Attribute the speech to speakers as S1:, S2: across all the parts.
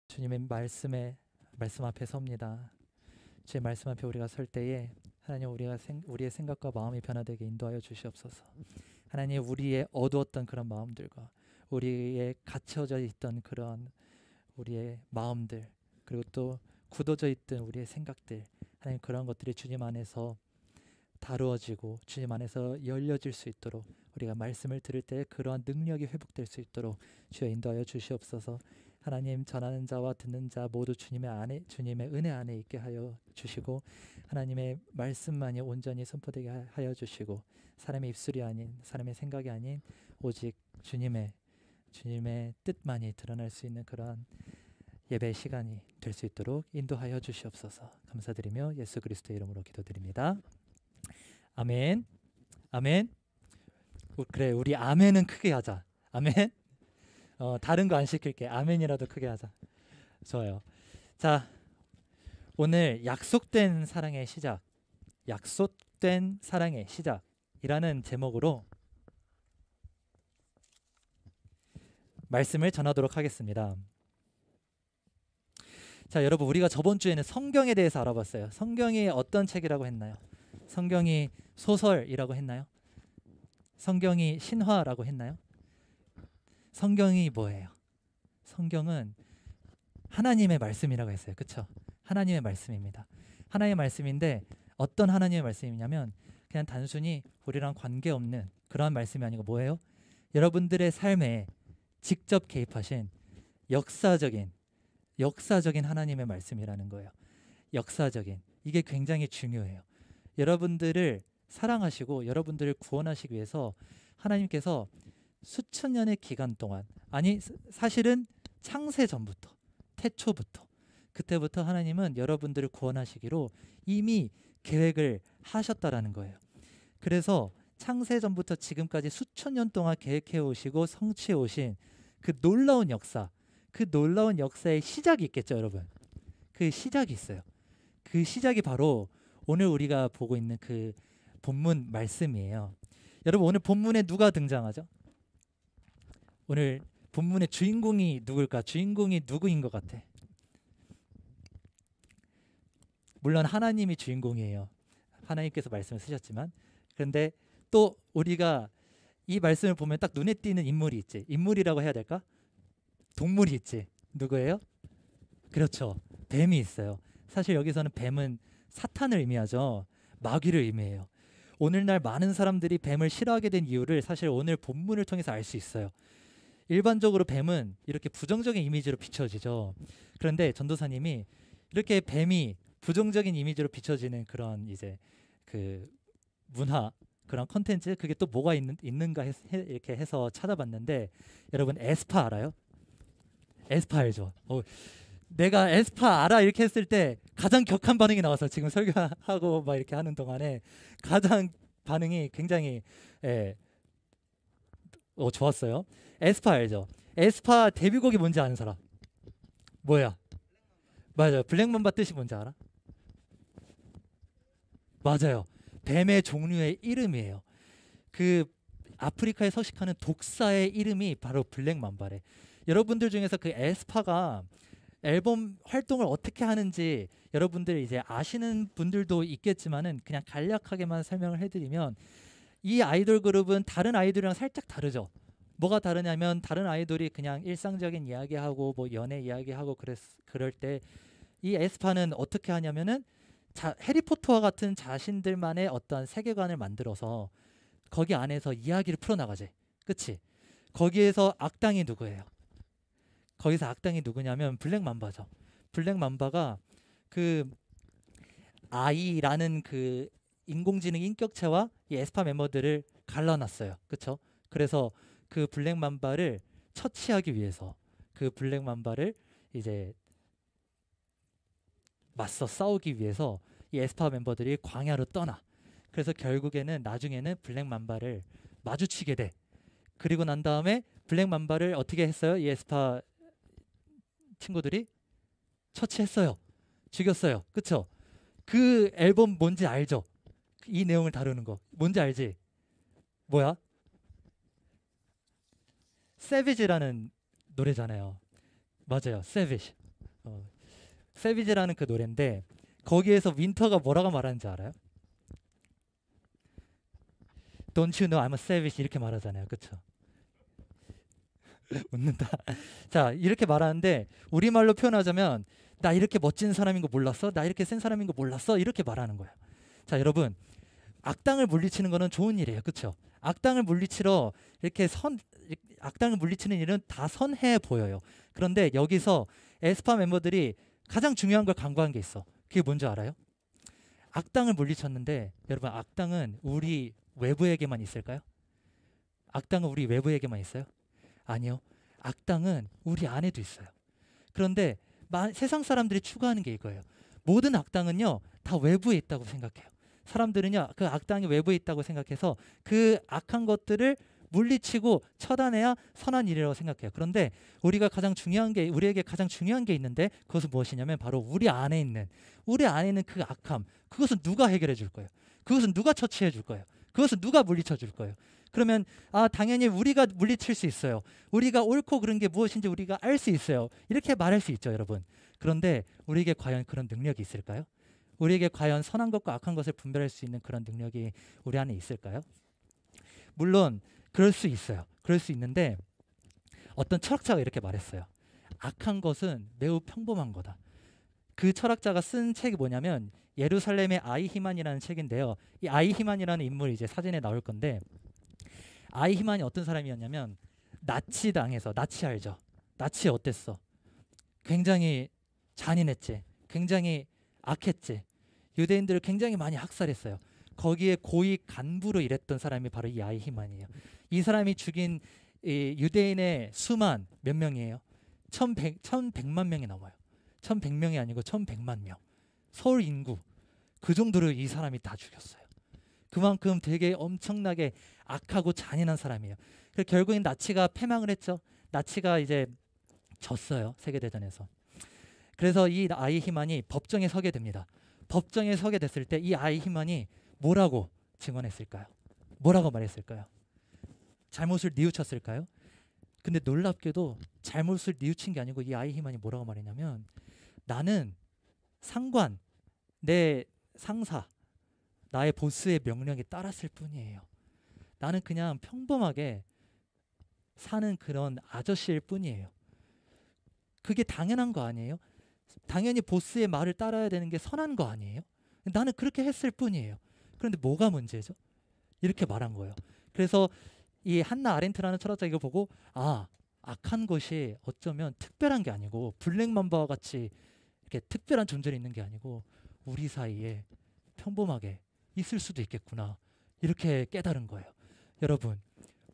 S1: 주님의 말씀 앞에 섭니다. 주의 말씀 앞에 우리가 설 때에 하나님, 우리의 생각과 마음이 변화되게 인도하여 주시옵소서. 하나님, 우리의 어두웠던 그런 마음들과 우리의 갇혀져 있던 그런 우리의 마음들, 그리고 또 굳어져 있던 우리의 생각들, 하나님, 그런 것들이 주님 안에서 다루어지고 주님 안에서 열려질 수 있도록, 우리가 말씀을 들을 때 그러한 능력이 회복될 수 있도록 주여 인도하여 주시옵소서. 하나님, 전하는 자와 듣는 자 모두 주님의 은혜 안에 있게 하여 주시고, 하나님의 말씀만이 온전히 선포되게 하여 주시고, 사람의 입술이 아닌, 사람의 생각이 아닌 오직 주님의 뜻만이 드러날 수 있는 그러한 예배 시간이 될 수 있도록 인도하여 주시옵소서. 감사드리며 예수 그리스도의 이름으로 기도드립니다. 아멘. 아멘. 그래, 우리 아멘은 크게 하자. 아멘. 다른 거 안 시킬게. 아멘이라도 크게 하자. 좋아요. 자, 오늘 약속된 사랑의 시작이라는 제목으로 말씀을 전하도록 하겠습니다. 자, 여러분, 우리가 저번 주에는 성경에 대해서 알아봤어요. 성경이 어떤 책이라고 했나요? 성경이 소설이라고 했나요? 성경이 신화라고 했나요? 성경이 뭐예요? 성경은 하나님의 말씀이라고 했어요. 그렇죠? 하나님의 말씀입니다. 하나님의 말씀인데 어떤 하나님의 말씀이냐면 그냥 단순히 우리랑 관계없는 그러한 말씀이 아니고 뭐예요? 여러분들의 삶에 직접 개입하신 역사적인 하나님의 말씀이라는 거예요. 역사적인. 이게 굉장히 중요해요. 여러분들을 사랑하시고 여러분들을 구원하시기 위해서 하나님께서 수천 년의 기간 동안, 아니 사실은 창세 전부터, 태초부터, 그때부터 하나님은 여러분들을 구원하시기로 이미 계획을 하셨다라는 거예요. 그래서 창세 전부터 지금까지 수천 년 동안 계획해 오시고 성취해 오신 그 놀라운 역사, 그 놀라운 역사의 시작이 있겠죠, 여러분. 그 시작이 있어요. 그 시작이 바로 오늘 우리가 보고 있는 그 본문 말씀이에요. 여러분, 오늘 본문에 누가 등장하죠? 오늘 본문의 주인공이 누굴까? 주인공이 누구인 것 같아? 물론 하나님이 주인공이에요. 하나님께서 말씀을 쓰셨지만, 그런데 또 우리가 이 말씀을 보면 딱 눈에 띄는 인물이 있지. 인물이라고 해야 될까? 동물이 있지. 누구예요? 그렇죠. 뱀이 있어요. 사실 여기서는 뱀은 사탄을 의미하죠. 마귀를 의미해요. 오늘날 많은 사람들이 뱀을 싫어하게 된 이유를 사실 오늘 본문을 통해서 알 수 있어요. 일반적으로 뱀은 이렇게 부정적인 이미지로 비춰지죠. 그런데 전도사님이 이렇게 뱀이 부정적인 이미지로 비춰지는 그런 이제 그 문화, 그런 컨텐츠, 그게 또 뭐가 있는가 이렇게 해서 찾아봤는데, 여러분 에스파 알아요? 에스파 알죠? 내가 에스파 알아 이렇게 했을 때 가장 격한 반응이 나와서 지금 설교하고 막 이렇게 하는 동안에 가장 반응이 굉장히 좋았어요. 에스파 알죠? 에스파 데뷔곡이 뭔지 아는 사람? 뭐야? 맞아요. 블랙맘바 뜻이 뭔지 알아? 맞아요. 뱀의 종류의 이름이에요. 그 아프리카에 서식하는 독사의 이름이 바로 블랙맘바래. 여러분들 중에서 그 에스파가 앨범 활동을 어떻게 하는지 여러분들 이제 아시는 분들도 있겠지만은 그냥 간략하게만 설명을 해드리면, 이 아이돌 그룹은 다른 아이돌이랑 살짝 다르죠. 뭐가 다르냐면 다른 아이돌이 그냥 일상적인 이야기하고 뭐 연애 이야기하고 그럴 때 이 에스파는 어떻게 하냐면은 해리포터와 같은 자신들만의 어떤 세계관을 만들어서 거기 안에서 이야기를 풀어나가지. 그치? 거기에서 악당이 누구예요? 거기서 악당이 누구냐면 블랙맘바죠. 블랙맘바가 그 아이라는 그 인공지능 인격체와 이 에스파 멤버들을 갈라놨어요. 그쵸? 그래서 그 블랙맘바를 처치하기 위해서 그 블랙맘바를 이제 맞서 싸우기 위해서 이 에스파 멤버들이 광야로 떠나. 그래서 결국에는 나중에는 블랙맘바를 마주치게 돼. 그리고 난 다음에 블랙맘바를 어떻게 했어요? 이 에스파 친구들이 처치했어요. 죽였어요. 그쵸? 그 앨범 뭔지 알죠? 이 내용을 다루는 거 뭔지 알지? 뭐야? Savage라는 노래잖아요. 맞아요. Savage. Savage라는 그 노래인데 거기에서 윈터가 뭐라고 말하는지 알아요? Don't you know I'm a savage 이렇게 말하잖아요. 그렇죠? 웃는다. 자, 이렇게 말하는데 우리말로 표현하자면 나 이렇게 멋진 사람인 거 몰랐어? 나 이렇게 센 사람인 거 몰랐어? 이렇게 말하는 거예요. 자, 여러분, 악당을 물리치는 거는 좋은 일이에요. 그렇죠? 악당을 물리치러 악당을 물리치는 일은 다 선해 보여요. 그런데 여기서 에스파 멤버들이 가장 중요한 걸 간과한 게 있어. 그게 뭔지 알아요? 악당을 물리쳤는데 여러분, 악당은 우리 외부에게만 있을까요? 악당은 우리 외부에게만 있어요? 아니요. 악당은 우리 안에도 있어요. 그런데 세상 사람들이 추구하는 게 이거예요. 모든 악당은요, 다 외부에 있다고 생각해요. 사람들은요, 그 악당이 외부에 있다고 생각해서 그 악한 것들을 물리치고 처단해야 선한 일이라고 생각해요. 그런데 우리에게 가장 중요한 게 있는데 그것은 무엇이냐면 바로 우리 안에 있는 그 악함. 그것은 누가 해결해 줄 거예요? 그것은 누가 처치해 줄 거예요? 그것은 누가 물리쳐 줄 거예요? 그러면 당연히 우리가 물리칠 수 있어요. 우리가 옳고 그른 게 무엇인지 우리가 알 수 있어요. 이렇게 말할 수 있죠, 여러분. 그런데 우리에게 과연 그런 능력이 있을까요? 우리에게 과연 선한 것과 악한 것을 분별할 수 있는 그런 능력이 우리 안에 있을까요? 물론 그럴 수 있어요. 그럴 수 있는데 어떤 철학자가 이렇게 말했어요. 악한 것은 매우 평범한 거다. 그 철학자가 쓴 책이 뭐냐면 예루살렘의 아이히만이라는 책인데요. 이 아이히만이라는 인물이 이제 사진에 나올 건데 아이히만이 어떤 사람이었냐면 나치 알죠? 나치 어땠어? 굉장히 잔인했지. 굉장히 악했지. 유대인들을 굉장히 많이 학살했어요. 거기에 고위 간부로 일했던 사람이 바로 이 아이히만이에요. 이 사람이 죽인 이 유대인의 수만 몇 명이에요? 1100만 명이 넘어요. 1100명이 아니고 1100만 명. 서울 인구 그 정도로 이 사람이 다 죽였어요. 그만큼 되게 엄청나게 악하고 잔인한 사람이에요. 그래서 결국엔 나치가 패망을 했죠. 나치가 이제 졌어요. 세계대전에서. 그래서 이 아이히만이 법정에 서게 됩니다. 법정에 서게 됐을 때 이 아이히만이 뭐라고 증언했을까요? 뭐라고 말했을까요? 잘못을 뉘우쳤을까요? 근데 놀랍게도 잘못을 뉘우친 게 아니고 이 아이히만이 뭐라고 말했냐면 나는 내 상사, 나의 보스의 명령에 따랐을 뿐이에요. 나는 그냥 평범하게 사는 그런 아저씨일 뿐이에요. 그게 당연한 거 아니에요? 당연히 보스의 말을 따라야 되는 게 선한 거 아니에요? 나는 그렇게 했을 뿐이에요. 그런데 뭐가 문제죠? 이렇게 말한 거예요. 그래서 이 한나 아렌트라는 철학자 이거 보고 악한 것이 어쩌면 특별한 게 아니고 블랙맘바와 같이 이렇게 특별한 존재로 있는 게 아니고 우리 사이에 평범하게 있을 수도 있겠구나 이렇게 깨달은 거예요. 여러분,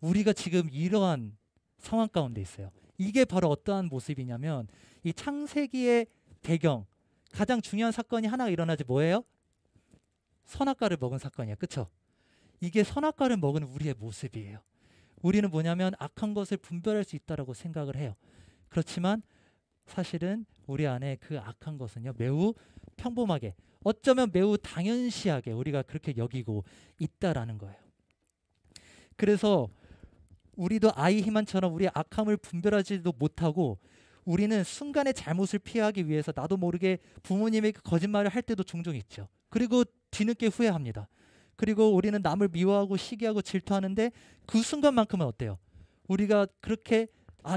S1: 우리가 지금 이러한 상황 가운데 있어요. 이게 바로 어떠한 모습이냐면 이 창세기의 배경 가장 중요한 사건이 하나가 일어나지 뭐예요? 선악과를 먹은 사건이에요. 그렇죠? 이게 선악과를 먹은 우리의 모습이에요. 우리는 뭐냐면 악한 것을 분별할 수 있다라고 생각을 해요. 그렇지만 사실은 우리 안에 그 악한 것은요 매우 평범하게 어쩌면 매우 당연시하게 우리가 그렇게 여기고 있다라는 거예요. 그래서 우리도 아이히만처럼 우리의 악함을 분별하지도 못하고 우리는 순간의 잘못을 피하기 위해서 나도 모르게 부모님에게 거짓말을 할 때도 종종 있죠. 그리고 뒤늦게 후회합니다. 그리고 우리는 남을 미워하고 시기하고 질투하는데 그 순간만큼은 어때요? 우리가 그렇게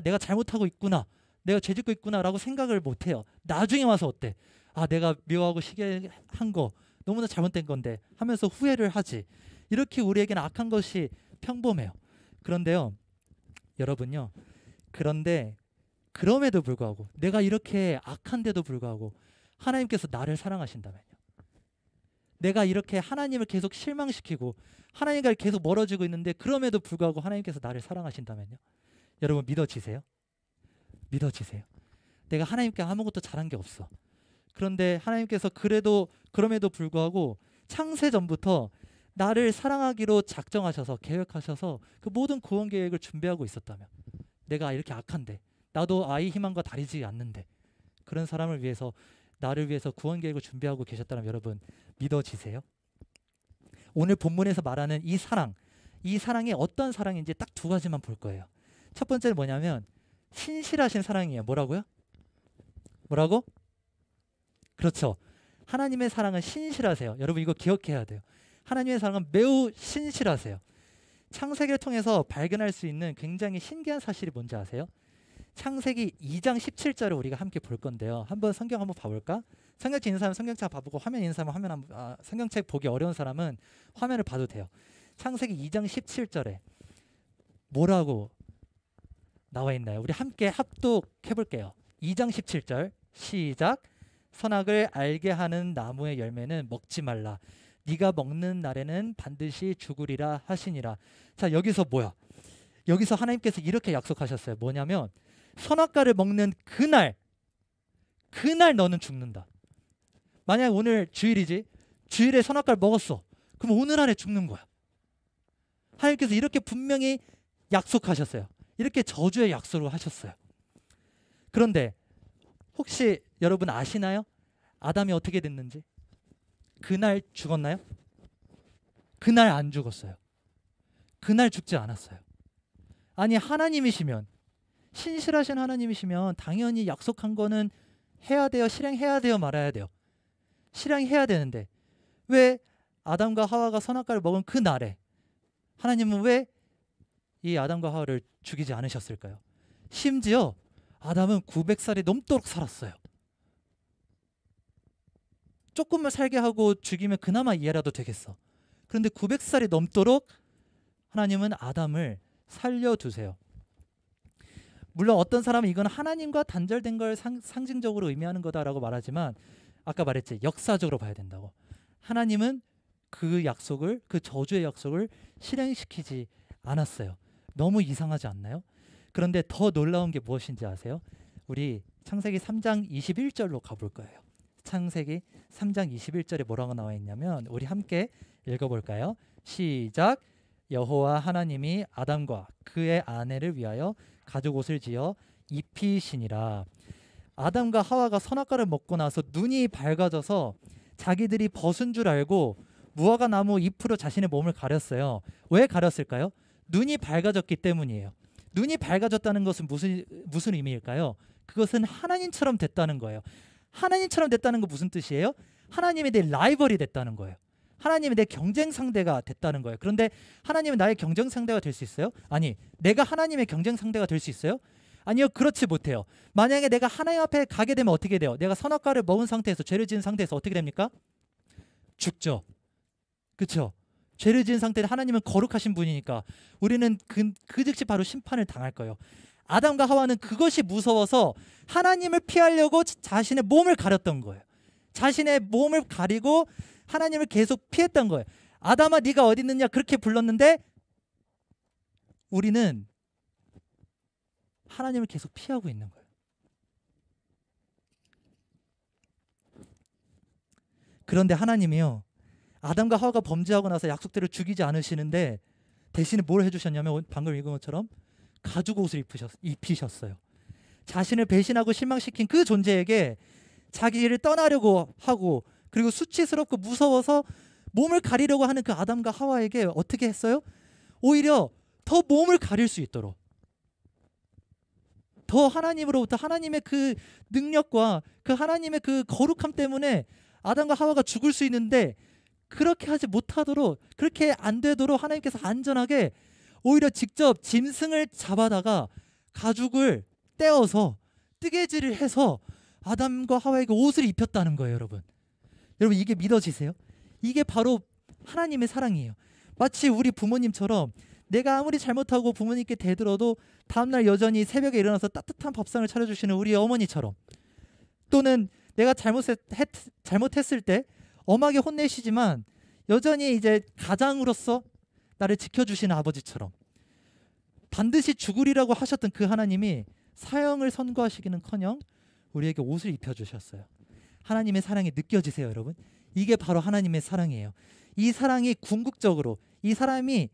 S1: 내가 잘못하고 있구나, 내가 죄짓고 있구나라고 생각을 못해요. 나중에 와서 어때? 내가 미워하고 시기한 거 너무나 잘못된 건데 하면서 후회를 하지. 이렇게 우리에게는 악한 것이 평범해요. 그런데요, 여러분요. 그런데 그럼에도 불구하고 내가 이렇게 악한데도 불구하고 하나님께서 나를 사랑하신다면요. 내가 이렇게 하나님을 계속 실망시키고 하나님과 계속 멀어지고 있는데 그럼에도 불구하고 하나님께서 나를 사랑하신다면요. 여러분 믿어지세요? 믿어지세요? 내가 하나님께 아무것도 잘한 게 없어. 그런데 하나님께서 그럼에도 불구하고 창세전부터 나를 사랑하기로 작정하셔서 계획하셔서 그 모든 구원 계획을 준비하고 있었다면 내가 이렇게 악한데 나도 아이히만과 다르지 않는데 그런 사람을 위해서 나를 위해서 구원 계획을 준비하고 계셨다면 여러분 믿어지세요? 오늘 본문에서 말하는 이 사랑이 어떤 사랑인지 딱 두 가지만 볼 거예요. 첫 번째는 뭐냐면 신실하신 사랑이에요. 뭐라고요? 뭐라고? 그렇죠. 하나님의 사랑은 신실하세요. 여러분 이거 기억해야 돼요. 하나님의 사랑은 매우 신실하세요. 창세기를 통해서 발견할 수 있는 굉장히 신기한 사실이 뭔지 아세요? 창세기 2장 17절을 우리가 함께 볼 건데요. 한번 성경 한번 봐볼까? 성경책 있는 사람은 성경책 봐보고 화면 있는 사람은 성경책 보기 어려운 사람은 화면을 봐도 돼요. 창세기 2장 17절에 뭐라고 나와 있나요? 우리 함께 합독해 볼게요. 2장 17절 시작. 선악을 알게 하는 나무의 열매는 먹지 말라. 네가 먹는 날에는 반드시 죽으리라 하시니라. 자, 여기서 뭐야? 여기서 하나님께서 이렇게 약속하셨어요. 뭐냐면 선악과를 먹는 그날 너는 죽는다. 만약 오늘 주일이지, 주일에 선악과를 먹었어. 그럼 오늘 안에 죽는 거야. 하나님께서 이렇게 분명히 약속하셨어요. 이렇게 저주의 약속을 하셨어요. 그런데 혹시 여러분 아시나요? 아담이 어떻게 됐는지? 그날 죽었나요? 그날 안 죽었어요. 그날 죽지 않았어요. 아니, 하나님이시면, 신실하신 하나님이시면 당연히 약속한 거는 해야 돼요? 실행해야 돼요? 말아야 돼요? 실행해야 되는데 왜 아담과 하와가 선악과를 먹은 그 날에 하나님은 왜 이 아담과 하와를 죽이지 않으셨을까요? 심지어 아담은 900살이 넘도록 살았어요. 조금만 살게 하고 죽이면 그나마 이해라도 되겠어. 그런데 900살이 넘도록 하나님은 아담을 살려두세요. 물론 어떤 사람은 이건 하나님과 단절된 걸 상징적으로 의미하는 거다라고 말하지만 아까 말했지, 역사적으로 봐야 된다고. 하나님은 그 약속을, 그 저주의 약속을 실행시키지 않았어요. 너무 이상하지 않나요? 그런데 더 놀라운 게 무엇인지 아세요? 우리 창세기 3장 21절로 가볼 거예요. 창세기 3장 21절에 뭐라고 나와 있냐면 우리 함께 읽어볼까요? 시작. 여호와 하나님이 아담과 그의 아내를 위하여 가죽 옷을 지어 입히시니라. 아담과 하와가 선악과를 먹고 나서 눈이 밝아져서 자기들이 벗은 줄 알고 무화과 나무 잎으로 자신의 몸을 가렸어요. 왜 가렸을까요? 눈이 밝아졌기 때문이에요. 눈이 밝아졌다는 것은 무슨 의미일까요? 그것은 하나님처럼 됐다는 거예요. 하나님처럼 됐다는 거 무슨 뜻이에요? 하나님이 내 라이벌이 됐다는 거예요. 하나님이 내 경쟁 상대가 됐다는 거예요. 그런데 하나님은 나의 경쟁 상대가 될 수 있어요? 아니, 내가 하나님의 경쟁 상대가 될 수 있어요? 아니요, 그렇지 못해요. 만약에 내가 하나님 앞에 가게 되면 어떻게 돼요? 내가 선악과를 먹은 상태에서, 죄를 지은 상태에서 어떻게 됩니까? 죽죠. 그렇죠? 죄를 지은 상태는 하나님은 거룩하신 분이니까 우리는 그 즉시 바로 심판을 당할 거예요. 아담과 하와는 그것이 무서워서 하나님을 피하려고 자신의 몸을 가렸던 거예요. 자신의 몸을 가리고 하나님을 계속 피했던 거예요. 아담아, 네가 어디 있느냐 그렇게 불렀는데 우리는 하나님을 계속 피하고 있는 거예요. 그런데 하나님이요, 아담과 하와가 범죄하고 나서 약속대로 죽이지 않으시는데 대신에 뭘 해주셨냐면 방금 읽은 것처럼 가죽 옷을 입히셨어요. 자신을 배신하고 실망시킨 그 존재에게 자기를 떠나려고 하고 그리고 수치스럽고 무서워서 몸을 가리려고 하는 그 아담과 하와에게 어떻게 했어요? 오히려 더 몸을 가릴 수 있도록, 더 하나님으로부터 하나님의 그 능력과 그 하나님의 그 거룩함 때문에 아담과 하와가 죽을 수 있는데 그렇게 하지 못하도록, 그렇게 안 되도록 하나님께서 안전하게 오히려 직접 짐승을 잡아다가 가죽을 떼어서 뜨개질을 해서 아담과 하와에게 옷을 입혔다는 거예요. 여러분 이게 믿어지세요? 이게 바로 하나님의 사랑이에요. 마치 우리 부모님처럼 내가 아무리 잘못하고 부모님께 대들어도 다음날 여전히 새벽에 일어나서 따뜻한 밥상을 차려주시는 우리 어머니처럼, 또는 내가 잘못했을 때 엄하게 혼내시지만 여전히 이제 가장으로서 나를 지켜주시는 아버지처럼 반드시 죽으리라고 하셨던 그 하나님이 사형을 선고하시기는커녕 우리에게 옷을 입혀주셨어요. 하나님의 사랑이 느껴지세요, 여러분? 이게 바로 하나님의 사랑이에요. 이 사랑이 궁극적으로 이 사랑이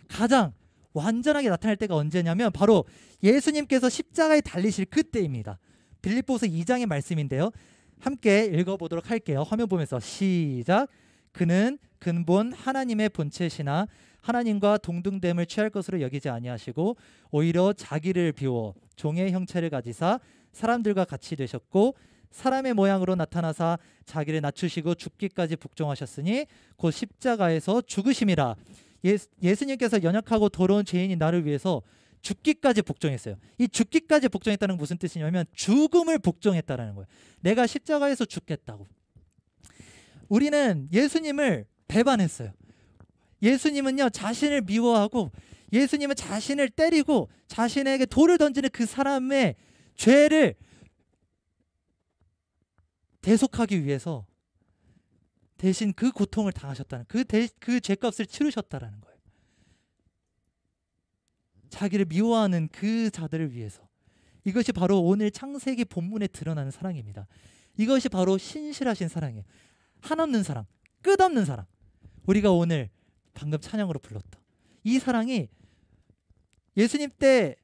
S1: 가장 완전하게 나타날 때가 언제냐면 바로 예수님께서 십자가에 달리실 그때입니다. 빌립보서 2장의 말씀인데요. 함께 읽어보도록 할게요. 화면 보면서 시작. 그는 근본 하나님의 본체시나 하나님과 동등됨을 취할 것으로 여기지 아니하시고 오히려 자기를 비워 종의 형체를 가지사 사람들과 같이 되셨고 사람의 모양으로 나타나사 자기를 낮추시고 죽기까지 복종하셨으니 곧 십자가에서 죽으심이라. 예수님께서 연약하고 더러운 죄인인 나를 위해서 죽기까지 복종했어요. 이 죽기까지 복종했다는 건 무슨 뜻이냐면 죽음을 복종했다라는 거예요. 내가 십자가에서 죽겠다고. 우리는 예수님을 배반했어요. 예수님은요 자신을 미워하고 예수님은 자신을 때리고 자신에게 돌을 던지는 그 사람의 죄를 대속하기 위해서 대신 그 고통을 당하셨다는 그 죄값을 치르셨다라는 거예요. 자기를 미워하는 그 자들을 위해서. 이것이 바로 오늘 창세기 본문에 드러나는 사랑입니다. 이것이 바로 신실하신 사랑이에요. 한없는 사랑, 끝없는 사랑. 우리가 오늘 방금 찬양으로 불렀다. 이 사랑이 예수님 때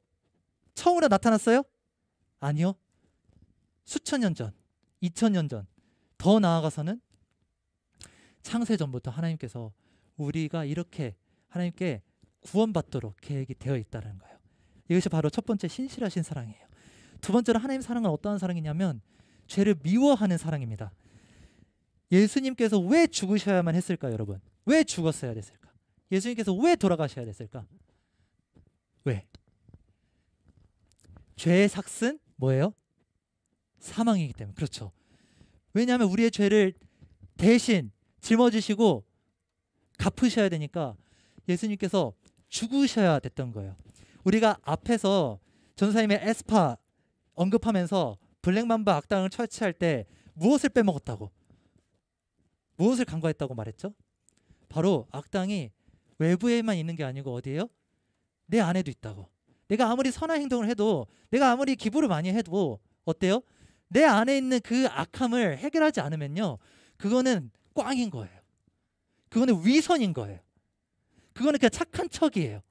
S1: 처음으로 나타났어요? 아니요. 수천 년 전, 2000년 전, 더 나아가서는 창세 전부터 하나님께서 우리가 이렇게 하나님께 구원받도록 계획이 되어 있다는 거예요. 이것이 바로 첫 번째 신실하신 사랑이에요. 두 번째로 하나님 사랑은 어떠한 사랑이냐면 죄를 미워하는 사랑입니다. 예수님께서 왜 죽으셔야만 했을까, 여러분? 왜 죽었어야 됐을까? 예수님께서 왜 돌아가셔야 됐을까? 왜? 죄의 삭은 뭐예요? 사망이기 때문에. 그렇죠. 왜냐하면 우리의 죄를 대신 짊어지시고 갚으셔야 되니까 예수님께서 죽으셔야 됐던 거예요. 우리가 앞에서 전사님의 에스파 언급하면서 블랙맘바 악당을 처치할 때 무엇을 빼먹었다고? 무엇을 간과했다고 말했죠? 바로 악당이 외부에만 있는 게 아니고 어디예요? 내 안에도 있다고. 내가 아무리 선한 행동을 해도 내가 아무리 기부를 많이 해도 어때요? 내 안에 있는 그 악함을 해결하지 않으면요 그거는 꽝인 거예요. 그거는 위선인 거예요. 그거는 그냥 착한 척이에요.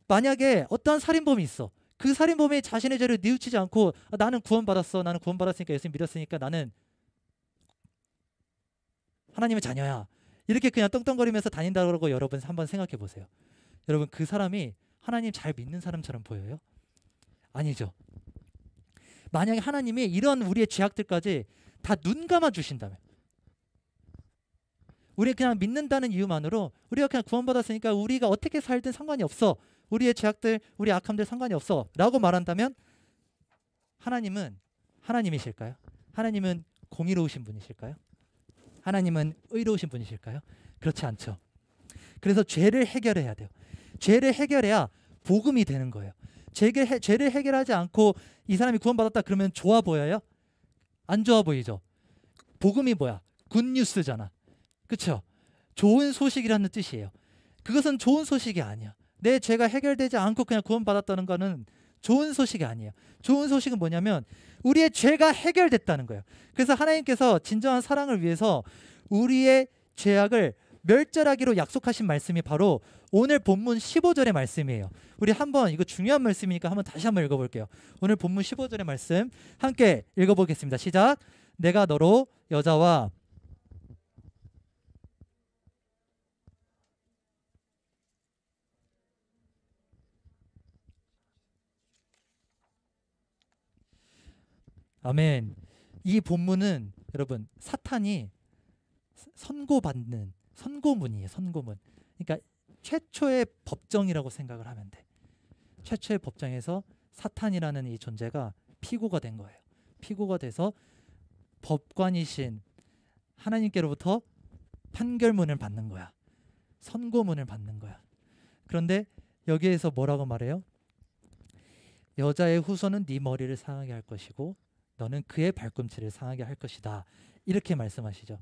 S1: 만약에 어떠한 살인범이 있어. 그 살인범이 자신의 죄를 뉘우치지 않고 나는 구원받았어. 나는 구원받았으니까 예수님 믿었으니까 나는 하나님의 자녀야. 이렇게 그냥 떵떵거리면서 다닌다고 그러고 여러분 한번 생각해 보세요. 여러분 그 사람이 하나님 잘 믿는 사람처럼 보여요? 아니죠. 만약에 하나님이 이런 우리의 죄악들까지 다 눈 감아 주신다면 우리 그냥 믿는다는 이유만으로 우리가 그냥 구원받았으니까 우리가 어떻게 살든 상관이 없어. 우리의 죄악들, 우리 악함들 상관이 없어 라고 말한다면 하나님은 하나님이실까요? 하나님은 공의로우신 분이실까요? 하나님은 의로우신 분이실까요? 그렇지 않죠. 그래서 죄를 해결해야 돼요. 죄를 해결해야 복음이 되는 거예요. 죄를 해결하지 않고 이 사람이 구원받았다 그러면 좋아 보여요? 안 좋아 보이죠. 복음이 뭐야? 굿뉴스잖아. 그렇죠? 좋은 소식이라는 뜻이에요. 그것은 좋은 소식이 아니야. 내 죄가 해결되지 않고 그냥 구원받았다는 거는 좋은 소식이 아니에요. 좋은 소식은 뭐냐면 우리의 죄가 해결됐다는 거예요. 그래서 하나님께서 진정한 사랑을 위해서 우리의 죄악을 멸절하기로 약속하신 말씀이 바로 오늘 본문 15절의 말씀이에요. 우리 한번 이거 중요한 말씀이니까 한번 다시 한번 읽어볼게요. 오늘 본문 15절의 말씀 함께 읽어보겠습니다. 시작. 내가 너로 여자와 아멘. 이 본문은 여러분 사탄이 선고받는 선고문이에요. 선고문. 그러니까 최초의 법정이라고 생각을 하면 돼. 최초의 법정에서 사탄이라는 이 존재가 피고가 된 거예요. 피고가 돼서 법관이신 하나님께로부터 판결문을 받는 거야. 선고문을 받는 거야. 그런데 여기에서 뭐라고 말해요? 여자의 후손은 네 머리를 상하게 할 것이고 너는 그의 발꿈치를 상하게 할 것이다. 이렇게 말씀하시죠.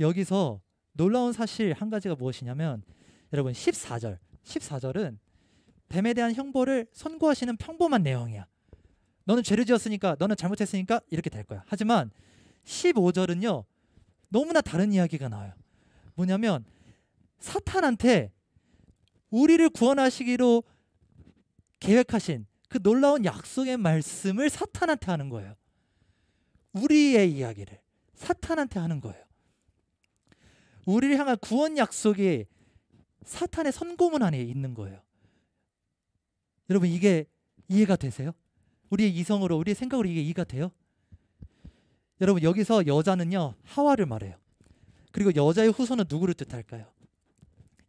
S1: 여기서 놀라운 사실 한 가지가 무엇이냐면 여러분 14절은 뱀에 대한 형벌을 선고하시는 평범한 내용이야. 너는 죄를 지었으니까 너는 잘못했으니까 이렇게 될 거야. 하지만 15절은요 너무나 다른 이야기가 나와요. 뭐냐면 사탄한테 우리를 구원하시기로 계획하신 그 놀라운 약속의 말씀을 사탄한테 하는 거예요. 우리의 이야기를 사탄한테 하는 거예요. 우리를 향한 구원 약속이 사탄의 선고문 안에 있는 거예요. 여러분 이게 이해가 되세요? 우리의 이성으로 우리의 생각으로 이게 이해가 돼요? 여러분 여기서 여자는요 하와를 말해요. 그리고 여자의 후손은 누구를 뜻할까요?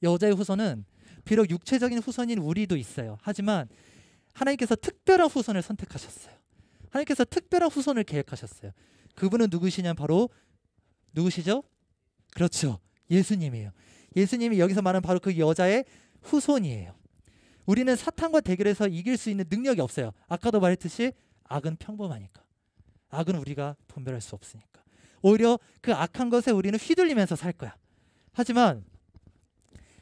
S1: 여자의 후손은 비록 육체적인 후손인 우리도 있어요. 하지만 하나님께서 특별한 후손을 선택하셨어요. 하나님께서 특별한 후손을 계획하셨어요. 그분은 누구시냐면 바로 누구시죠? 그렇죠. 예수님이에요. 예수님이 여기서 말하는 바로 그 여자의 후손이에요. 우리는 사탄과 대결해서 이길 수 있는 능력이 없어요. 아까도 말했듯이 악은 평범하니까. 악은 우리가 분별할 수 없으니까. 오히려 그 악한 것에 우리는 휘둘리면서 살 거야. 하지만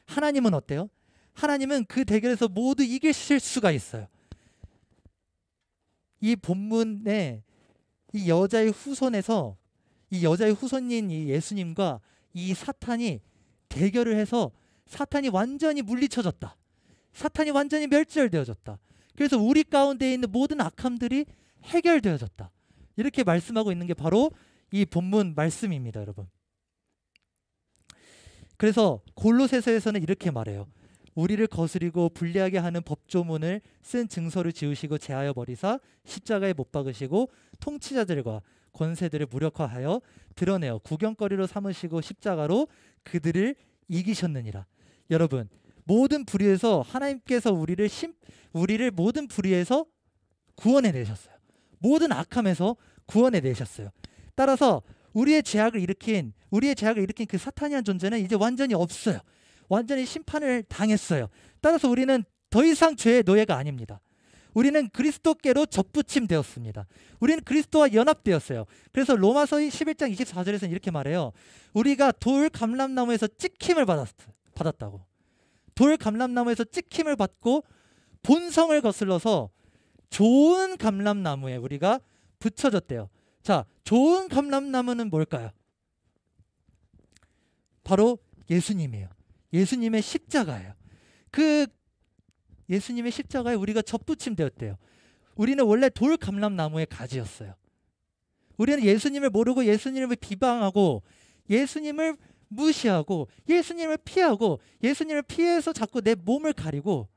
S1: 하나님은 어때요? 하나님은 그 대결에서 모두 이기실 수가 있어요. 이 본문에 이 여자의 후손에서 이 여자의 후손인 이 예수님과 이 사탄이 대결을 해서 사탄이 완전히 물리쳐졌다. 사탄이 완전히 멸절되어졌다. 그래서 우리 가운데 있는 모든 악함들이 해결되어졌다. 이렇게 말씀하고 있는 게 바로 이 본문 말씀입니다, 여러분. 그래서 골로새서에서는 이렇게 말해요. 우리를 거스리고 불리하게 하는 법조문을 쓴 증서를 지우시고 제하여 버리사 십자가에 못 박으시고 통치자들과 권세들을 무력화하여 드러내어 구경거리로 삼으시고 십자가로 그들을 이기셨느니라. 여러분 모든 불의에서 하나님께서 우리를 모든 불의에서 구원해 내셨어요. 모든 악함에서 구원해 내셨어요. 따라서 우리의 죄악을 일으킨 그 사탄이라는 존재는 이제 완전히 없어요. 완전히 심판을 당했어요. 따라서 우리는 더 이상 죄의 노예가 아닙니다. 우리는 그리스도께로 접붙임 되었습니다. 우리는 그리스도와 연합되었어요. 그래서 로마서 11장 24절에서는 이렇게 말해요. 우리가 돌 감람나무에서 찍힘을 받았다고. 돌 감람나무에서 찍힘을 받고 본성을 거슬러서 좋은 감람나무에 우리가 붙여졌대요. 자, 좋은 감람나무는 뭘까요? 바로 예수님이에요. 예수님의 십자가예요. 그 예수님의 십자가에 우리가 접붙임 되었대요. 우리는 원래 돌 감람나무의 가지였어요. 우리는 예수님을 모르고 예수님을 비방하고 예수님을 무시하고 예수님을 피하고 예수님을 피해서 자꾸 내 몸을 가리고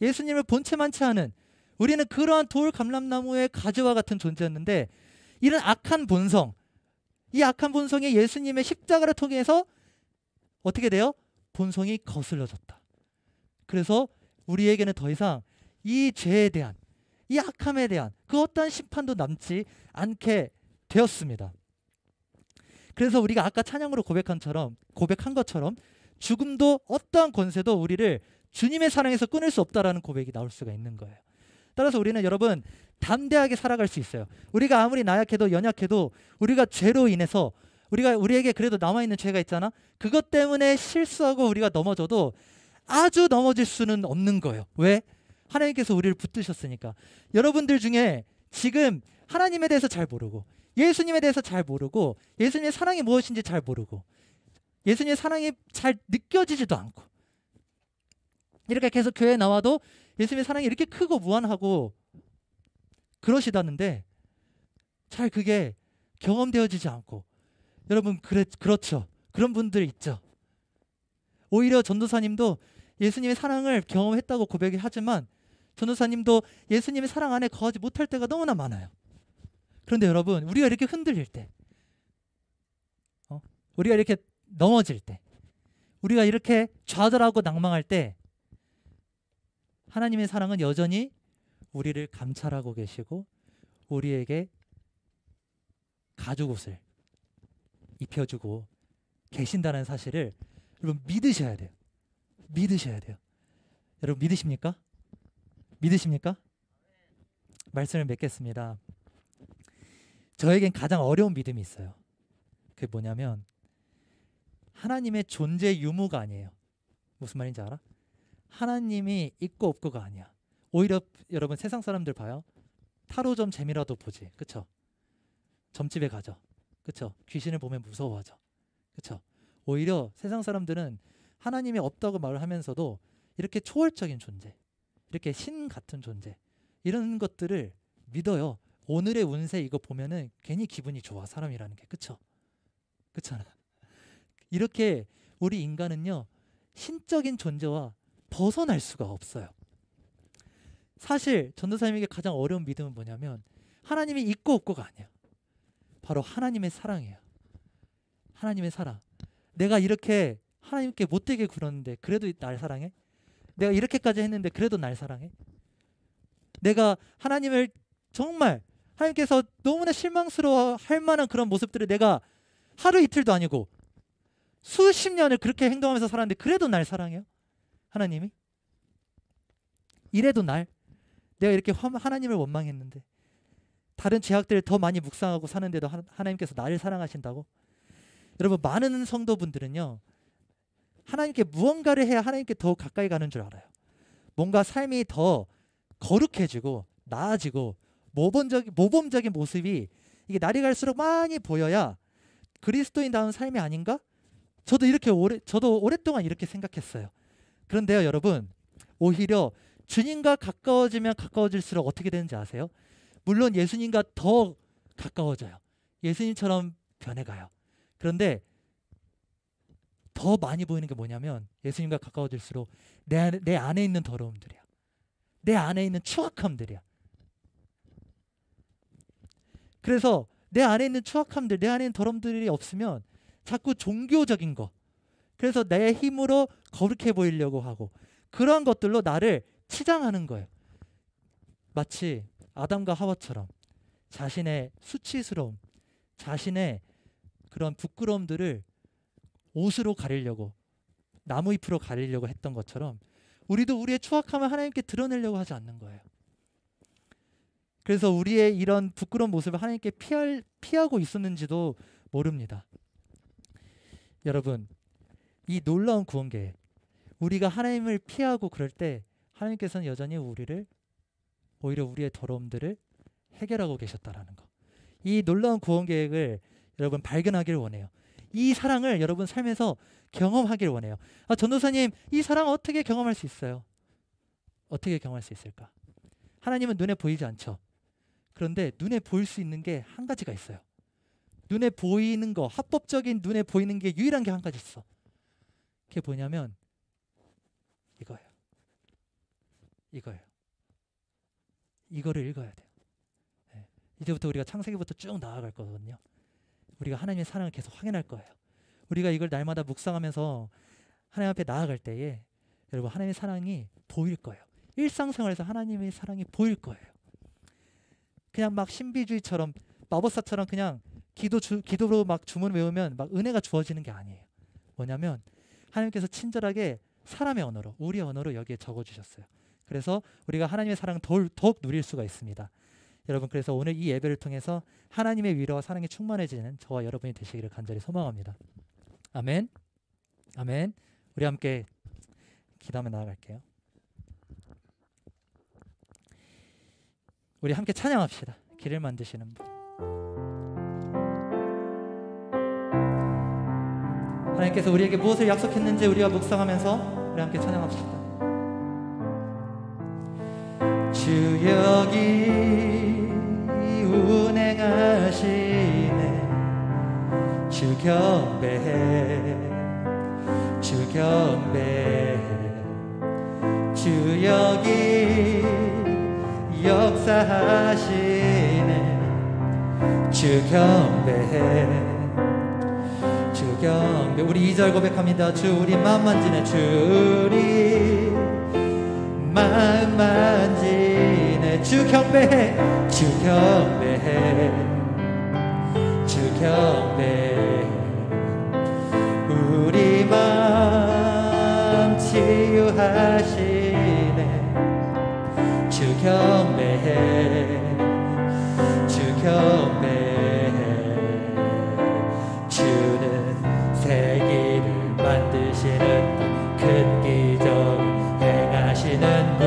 S1: 예수님을 본체만치 않은 우리는 그러한 돌 감람나무의 가지와 같은 존재였는데 이런 악한 본성, 이 악한 본성이 예수님의 십자가를 통해서 어떻게 돼요? 본성이 거슬러졌다. 그래서 우리에게는 더 이상 이 죄에 대한 이 악함에 대한 그 어떠한 심판도 남지 않게 되었습니다. 그래서 우리가 아까 찬양으로 고백한 것처럼 죽음도 어떠한 권세도 우리를 주님의 사랑에서 끊을 수 없다라는 고백이 나올 수가 있는 거예요. 따라서 우리는 여러분 담대하게 살아갈 수 있어요. 우리가 아무리 나약해도 연약해도 우리가 죄로 인해서 우리에게 그래도 남아있는 죄가 있잖아. 그것 때문에 실수하고 우리가 넘어져도 아주 넘어질 수는 없는 거예요. 왜? 하나님께서 우리를 붙드셨으니까. 여러분들 중에 지금 하나님에 대해서 잘 모르고 예수님에 대해서 잘 모르고 예수님의 사랑이 무엇인지 잘 모르고 예수님의 사랑이 잘 느껴지지도 않고 이렇게 계속 교회에 나와도 예수님의 사랑이 이렇게 크고 무한하고 그러시다는데 잘 그게 경험되어지지 않고 여러분 그렇죠. 그런 분들 있죠. 오히려 전도사님도 예수님의 사랑을 경험했다고 고백을 하지만 전도사님도 예수님의 사랑 안에 거하지 못할 때가 너무나 많아요. 그런데 여러분 우리가 이렇게 흔들릴 때 우리가 이렇게 넘어질 때 우리가 이렇게 좌절하고 낭망할 때 하나님의 사랑은 여전히 우리를 감찰하고 계시고 우리에게 가죽옷을 입혀주고 계신다는 사실을 여러분 믿으셔야 돼요. 믿으셔야 돼요. 여러분 믿으십니까? 믿으십니까? 말씀을 맺겠습니다. 저에겐 가장 어려운 믿음이 있어요. 그게 뭐냐면 하나님의 존재 유무가 아니에요. 무슨 말인지 알아? 하나님이 있고 없고가 아니야. 오히려 여러분 세상 사람들 봐요. 타로점 재미라도 보지. 그쵸? 점집에 가죠. 그쵸? 귀신을 보면 무서워하죠. 그쵸? 오히려 세상 사람들은 하나님이 없다고 말을 하면서도 이렇게 초월적인 존재, 이렇게 신 같은 존재 이런 것들을 믿어요. 오늘의 운세 이거 보면은 괜히 기분이 좋아 사람이라는 게. 그쵸? 그렇잖아. 이렇게 우리 인간은요, 신적인 존재와 벗어날 수가 없어요. 사실 전도사님에게 가장 어려운 믿음은 뭐냐면 하나님이 있고 없고가 아니야. 바로 하나님의 사랑이에요. 하나님의 사랑. 내가 이렇게 하나님께 못되게 굴었는데 그래도 날 사랑해? 내가 이렇게까지 했는데 그래도 날 사랑해? 내가 하나님을 정말 하나님께서 너무나 실망스러워할 만한 그런 모습들을 내가 하루 이틀도 아니고 수십 년을 그렇게 행동하면서 살았는데 그래도 날 사랑해요? 하나님이? 이래도 내가 이렇게 하나님을 원망했는데 다른 죄악들을 더 많이 묵상하고 사는데도 하나님께서 나를 사랑하신다고? 여러분, 많은 성도분들은요, 하나님께 무언가를 해야 하나님께 더 가까이 가는 줄 알아요. 뭔가 삶이 더 거룩해지고 나아지고 모범적인 모습이 이게 날이 갈수록 많이 보여야 그리스도인다운 삶이 아닌가? 저도 오랫동안 이렇게 생각했어요. 그런데요, 여러분, 오히려 주님과 가까워지면 가까워질수록 어떻게 되는지 아세요? 물론 예수님과 더 가까워져요. 예수님처럼 변해가요. 그런데 더 많이 보이는 게 뭐냐면 예수님과 가까워질수록 내 안에 있는 더러움들이야. 내 안에 있는 추악함들이야. 그래서 내 안에 있는 추악함들, 내 안에 있는 더러움들이 없으면 자꾸 종교적인 거, 그래서 내 힘으로 거룩해 보이려고 하고 그러한 것들로 나를 치장하는 거예요. 마치 아담과 하와처럼 자신의 수치스러움, 자신의 그런 부끄러움들을 옷으로 가리려고, 나무잎으로 가리려고 했던 것처럼 우리도 우리의 추악함을 하나님께 드러내려고 하지 않는 거예요. 그래서 우리의 이런 부끄러운 모습을 하나님께 피하고 있었는지도 모릅니다. 여러분, 이 놀라운 구원 계획, 우리가 하나님을 피하고 그럴 때 하나님께서는 여전히 오히려 우리의 더러움들을 해결하고 계셨다라는 거. 이 놀라운 구원 계획을 여러분 발견하기를 원해요. 이 사랑을 여러분 삶에서 경험하기를 원해요. 전도사님, 이 사랑 어떻게 경험할 수 있어요? 어떻게 경험할 수 있을까? 하나님은 눈에 보이지 않죠. 그런데 눈에 보일 수 있는 게 한 가지가 있어요. 눈에 보이는 거, 합법적인 눈에 보이는 게 유일한 게 한 가지 있어. 그게 뭐냐면 이거예요. 이거를 읽어야 돼요. 네. 이제부터 우리가 창세기부터 쭉 나아갈 거거든요. 우리가 하나님의 사랑을 계속 확인할 거예요. 우리가 이걸 날마다 묵상하면서 하나님 앞에 나아갈 때에 여러분, 하나님의 사랑이 보일 거예요. 일상생활에서 하나님의 사랑이 보일 거예요. 그냥 막 신비주의처럼 마법사처럼 그냥 기도로 막 주문 외우면 막 은혜가 주어지는 게 아니에요. 뭐냐면 하나님께서 친절하게 사람의 언어로, 우리의 언어로 여기에 적어주셨어요. 그래서 우리가 하나님의 사랑을 더욱 누릴 수가 있습니다. 여러분, 그래서 오늘 이 예배를 통해서 하나님의 위로와 사랑이 충만해지는 저와 여러분이 되시기를 간절히 소망합니다. 아멘. 아멘. 우리 함께 기도하며 나아갈게요. 우리 함께 찬양합시다. 길을 만드시는 분. 하나님께서 우리에게 무엇을 약속했는지 우리가 묵상하면서 우리 함께 찬양합시다. 주 여기 운행하시네. 주 경배해, 주 경배해. 주 여기 역사하시네. 주 경배해, 주 경배. 우리 2절 고백합니다. 주 우리 마음 만지네. 주 우리 마음 만지네. 주 경배해, 주 경배해, 주 경배해. 우리 마음 치유하시네. 주 경배해, 주 경배해. 주는 세기를 만드시는 큰 기적 행하시는 분,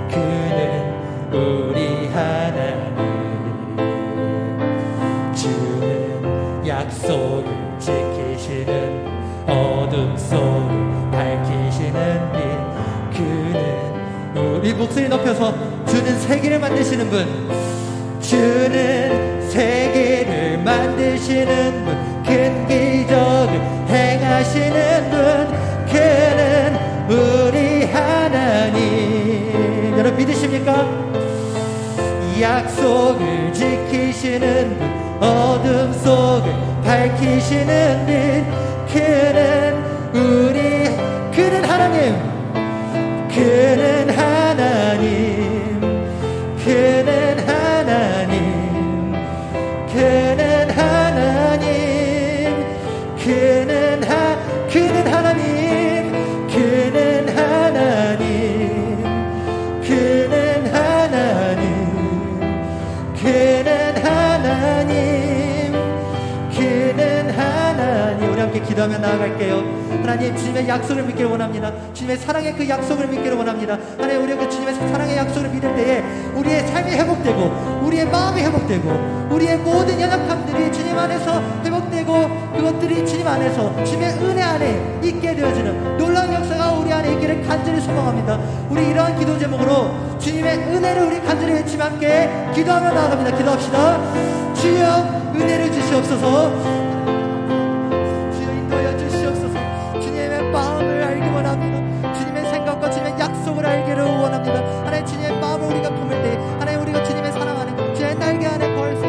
S1: 그는 우리 하나님. 주는 약속을 지키시는 어둠 속을 밝히시는 빛, 그는 우리 목소리 높여서 주는 세계를 만드시는 분, 주는 세계를 만드시는 분, 큰 기적을 행하시는 비추시는 빛 그는 하나님 그는 하나님 그는 하나님 그는 하나님 그는 하나님 그는 하나님 그는 하나님 그는 하나님 그는 하나님. 우리 함께 기도하며 나아갈게요. 하나님, 주님의 약속을 믿기를 원합니다. 주님의 사랑의 그 약속을 믿기를 원합니다. 하나님, 우리가 그 주님의 사랑의 약속을 믿을 때에 우리의 삶이 회복되고 우리의 마음이 회복되고 우리의 모든 연약함들이 주님 안에서 회복되고 그것들이 주님 안에서 주님의 은혜 안에 있게 되어지는 놀라운 역사가 우리 안에 있기를 간절히 소망합니다. 우리 이러한 기도 제목으로 주님의 은혜를 우리 간절히 외치며 함께 기도하며 나아갑니다. 기도합시다. 주여 은혜를 주시옵소서. 마음을 알기 원합니다. 주님의 생각과 주님의 약속을 알기를 원합니다. 하나님, 주님의 마음을 우리가 품을 때 하나님, 우리가 주님의 사랑 안에 주님의 날개 안에 거할 수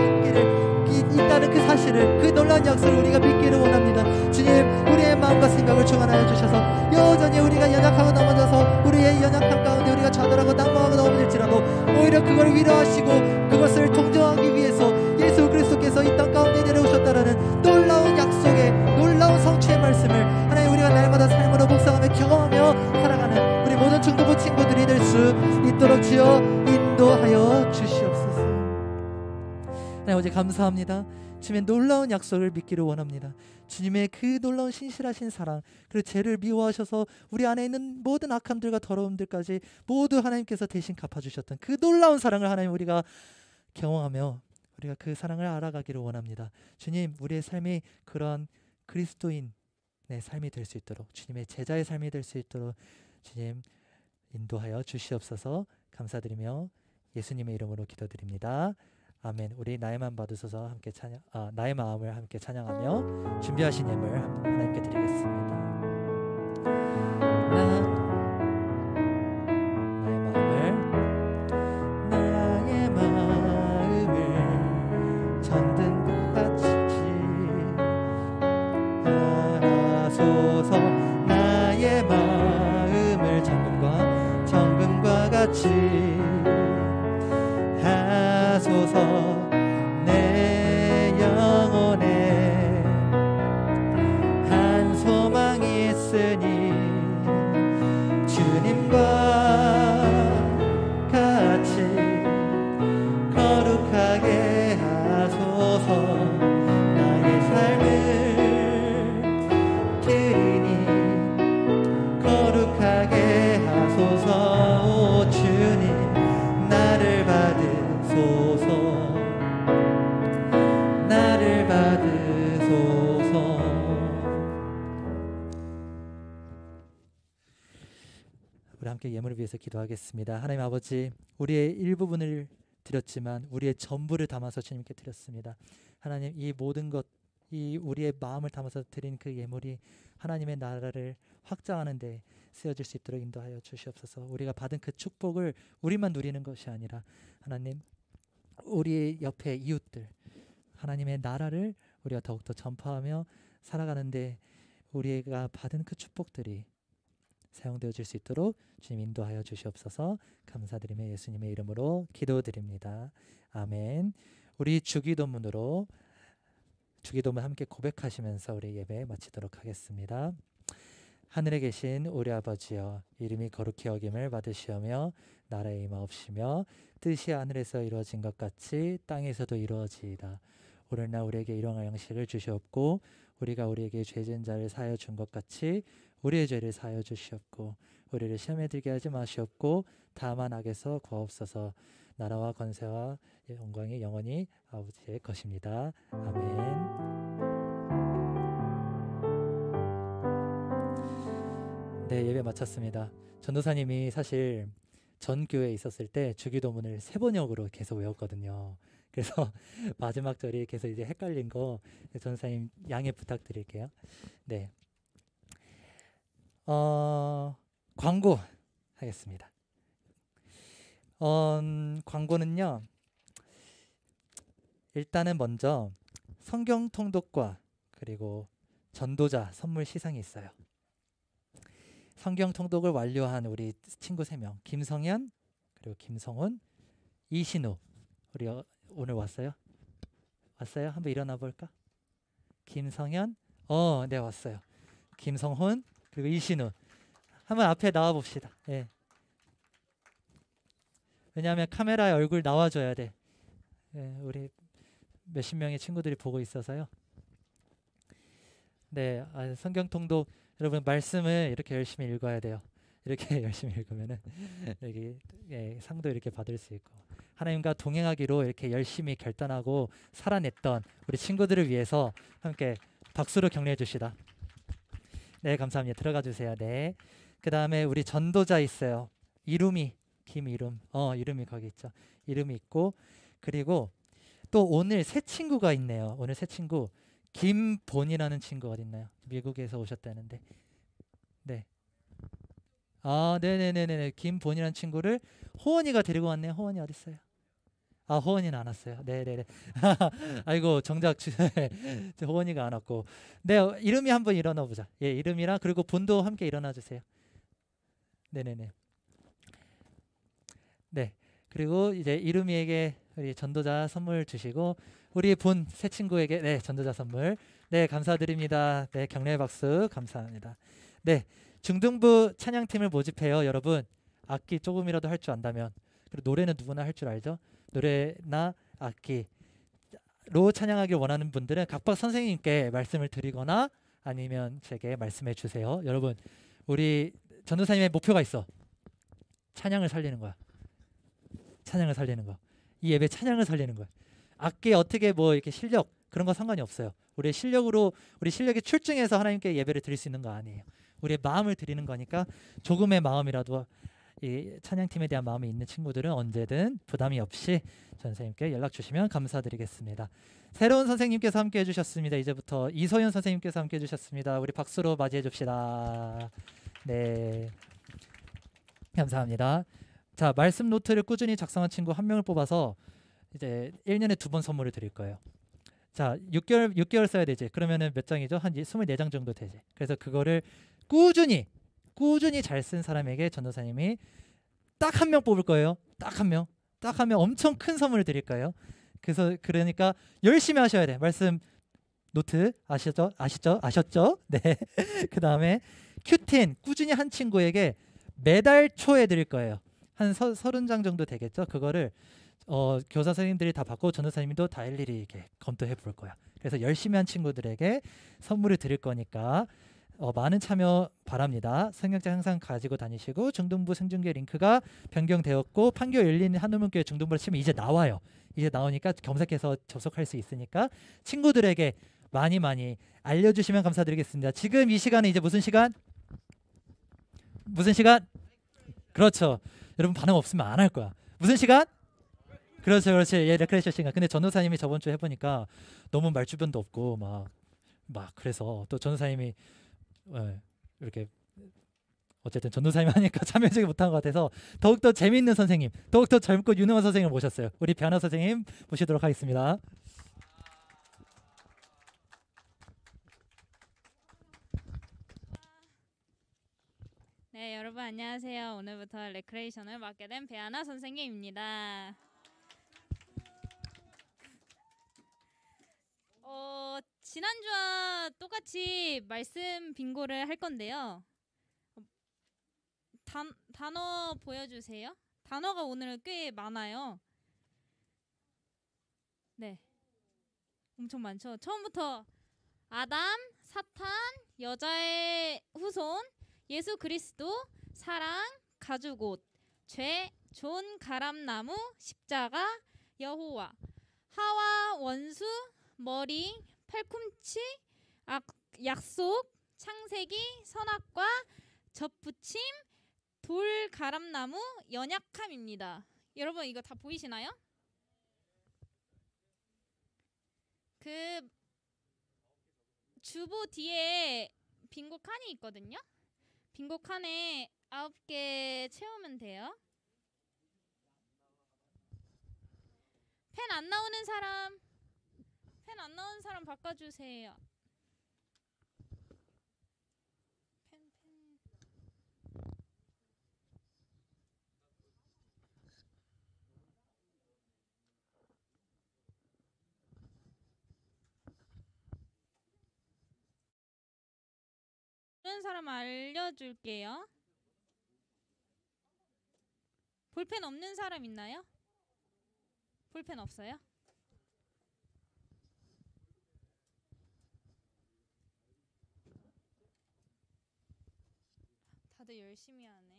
S1: 있다는 그 사실을, 그 놀라운 약속을 우리가 믿기를 원합니다. 주님, 우리의 마음과 생각을 충만하여 주셔서 여전히 우리가 연약하고 넘어져서 우리의 연약함 가운데 우리가 좌절하고 낙망하고 넘어질지라도 오히려 그걸 위로하시고 그것을 동정하기 위해서 예수 그리스도께서 이 땅 가운데 내려오셨다라는 놀라운 약속의 놀라운 성취의 말씀을 하나님, 우리가 날마다 삶으로 묵상하며 경험하며 살아가는 우리 모든 중도부 친구들이 될 수 있도록 주여 인도하여 주시옵소서. 하나님, 어제 감사합니다. 주님의 놀라운 약속을 믿기를 원합니다. 주님의 그 놀라운 신실하신 사랑, 그리고 죄를 미워하셔서 우리 안에 있는 모든 악함들과 더러움들까지 모두 하나님께서 대신 갚아주셨던 그 놀라운 사랑을 하나님, 우리가 경험하며 우리가 그 사랑을 알아가기를 원합니다. 주님, 우리의 삶이 그러한 그리스도인의 삶이 될 수 있도록, 주님의 제자의 삶이 될 수 있도록 주님 인도하여 주시옵소서. 감사드리며 예수님의 이름으로 기도드립니다. 아멘. 우리 나의 마음 받으소서 함께 나의 마음을 함께 찬양하며 준비하신 예물 하나님께 드리겠습니다. 나의 마음을 전등과 같이 하소서. 나의 마음을 정금과 같이 하소서. 내 영혼에 한 소망이 있으니 주님과 같이 거룩하게 하소서. 나의 삶을 드리니 거룩하게 하소서. 오 주님, 나를 받으소서. 나를 받으소서. 우리 함께 예물을 위해서 기도하겠습니다. 하나님 아버지, 우리의 일부분을 드렸지만 우리의 전부를 담아서 주님께 드렸습니다. 하나님, 이 모든 것, 이 우리의 마음을 담아서 드린 그 예물이 하나님의 나라를 확장하는 데 쓰여질 수 있도록 인도하여 주시옵소서. 우리가 받은 그 축복을 우리만 누리는 것이 아니라 하나님, 우리 옆에 이웃들, 하나님의 나라를 우리가 더욱더 전파하며 살아가는데 우리가 받은 그 축복들이 사용되어질 수 있도록 주님 인도하여 주시옵소서. 감사드리며 예수님의 이름으로 기도드립니다. 아멘. 우리 주기도문으로 주기도문 함께 고백하시면서 우리 예배 마치도록 하겠습니다. 하늘에 계신 우리 아버지여, 이름이 거룩히 여김을 받으시오며 나라에 임하옵시며 뜻이 하늘에서 이루어진 것 같이 땅에서도 이루어지이다. 오늘날 우리에게 일용할 양식을 주시옵고 우리가 우리에게 죄 지은 자를 사하여 준 것 같이 우리의 죄를 사하여 주시옵고 우리를 시험에 들게 하지 마시옵고 다만 악에서 구하옵소서. 나라와 권세와 영광이 영원히 아버지의 것입니다. 아멘. 네, 예배 마쳤습니다. 전도사님이 사실 전 교회에 있었을 때 주기도문을 3번역으로 계속 외웠거든요. 그래서 마지막 절이 계속 이제 헷갈린 거 전도사님 양해 부탁드릴게요. 네. 광고 하겠습니다. 광고는요, 일단은 먼저 성경 통독과 그리고 전도자 선물 시상이 있어요. 성경 통독을 완료한 우리 친구 3명, 김성현, 그리고 김성훈, 이신우. 우리 오늘 왔어요? 왔어요? 한번 일어나 볼까? 김성현, 네, 왔어요. 김성훈, 그리고 이신우. 한번 앞에 나와 봅시다. 예. 왜냐하면 카메라에 얼굴 나와줘야 돼. 예, 우리 몇십 명의 친구들이 보고 있어서요. 네, 성경 통독 여러분 말씀을 이렇게 열심히 읽어야 돼요. 이렇게 열심히 읽으면은 여기 상도 이렇게 받을 수 있고 하나님과 동행하기로 이렇게 열심히 결단하고 살아냈던 우리 친구들을 위해서 함께 박수로 격려해 주시다. 네, 감사합니다. 들어가 주세요. 네. 그 다음에 우리 전도자 있어요. 이름이 김이름. 이름이 거기 있죠. 이름이 있고 그리고 또 오늘 새 친구가 있네요. 오늘 새 친구 김본이라는 친구 어디 있나요? 미국에서 오셨다는데. 네. 네네네네. 김본이라는 친구를 호원이가 데리고 왔네요. 호원이 어디 있어요? 호원이는 안 왔어요. 네네네. 아이고 정작 호원이가 안 왔고. 네, 이름이 한번 일어나 보자. 예, 이름이랑 그리고 본도 함께 일어나 주세요. 네네네. 네. 그리고 이제 이름이에게 우리 전도자 선물 주시고 우리 본 새 친구에게 네, 전도자 선물. 네, 감사드립니다. 네, 격려의 박수 감사합니다. 네, 중등부 찬양팀을 모집해요. 여러분 악기 조금이라도 할 줄 안다면 그리고 노래는 누구나 할 줄 알죠? 노래나 악기로 찬양하길 원하는 분들은 각박 선생님께 말씀을 드리거나 아니면 제게 말씀해 주세요. 여러분 우리 전도사님의 목표가 있어. 찬양을 살리는 거야. 찬양을 살리는 거. 이 예배 찬양을 살리는 거야. 악기 어떻게 뭐 이렇게 실력 그런 거 상관이 없어요. 우리의 실력으로 우리 실력이 출중해서 하나님께 예배를 드릴 수 있는 거 아니에요. 우리의 마음을 드리는 거니까 조금의 마음이라도 이 찬양팀에 대한 마음이 있는 친구들은 언제든 부담이 없이 선생님께 연락 주시면 감사드리겠습니다. 새로운 선생님께서 함께 해주셨습니다. 이제부터 이소연 선생님께서 함께 해주셨습니다. 우리 박수로 맞이해 줍시다. 네, 감사합니다. 자, 말씀 노트를 꾸준히 작성한 친구 1명을 뽑아서 이제 1년에 2번 선물을 드릴 거예요. 자, 6개월 써야 되지. 그러면은 몇 장이죠? 한 24장 정도 되지. 그래서 그거를 꾸준히 잘 쓴 사람에게 전도사님이 딱 1명 뽑을 거예요. 딱 1명 엄청 큰 선물을 드릴 거예요. 그래서 그러니까 열심히 하셔야 돼. 말씀 노트 아셨죠? 네. 그 다음에 큐틴 꾸준히 한 친구에게 매달 초에 드릴 거예요. 한 30장 정도 되겠죠. 그거를 교사 선생님들이 다 받고 전도사님도 다 일일이 이렇게 검토해 볼 거야. 그래서 열심히 한 친구들에게 선물을 드릴 거니까 많은 참여 바랍니다. 성경책 항상 가지고 다니시고 중등부 생중계 링크가 변경되었고 판교 열린 한우문교회 중등부를 치면 이제 나와요. 이제 나오니까 검색해서 접속할 수 있으니까 친구들에게 많이 알려주시면 감사드리겠습니다. 지금 이 시간은 이제 무슨 시간? 그렇죠. 여러분 반응 없으면 안 할 거야. 무슨 시간? 그렇지. 예, 레크레이션 시간. 근데 전도사님이 저번 주에 해보니까 너무 말주변도 없고 막 그래서 또 전도사님이 이렇게 어쨌든 전도사님 하니까 참여하지 못한 것 같아서 더욱더 재미있는 선생님, 더욱더 젊고 유능한 선생님을 모셨어요. 우리 배아나 선생님 모시도록 하겠습니다.
S2: 네, 여러분 안녕하세요. 오늘부터 레크레이션을 맡게 된 배아나 선생님입니다. 지난주와 똑같이 말씀 빙고를 할 건데요. 단어 보여주세요. 단어가 오늘은 꽤 많아요. 네, 엄청 많죠. 처음부터 아담, 사탄, 여자의 후손, 예수 그리스도, 사랑, 가죽옷, 죄, 존, 가람나무, 십자가, 여호와, 하와, 원수, 머리, 팔꿈치, 약속, 창세기, 선악과, 접붙임, 돌, 가람나무, 연약함입니다. 여러분 이거 다 보이시나요? 그 주보 뒤에 빙고 칸이 있거든요. 빙고 칸에 9개 채우면 돼요. 펜 안 나오는 사람 바꿔주세요. 없는 사람 알려줄게요. 볼펜 없는 사람 있나요? 볼펜 없어요? 다들 열심히 하네.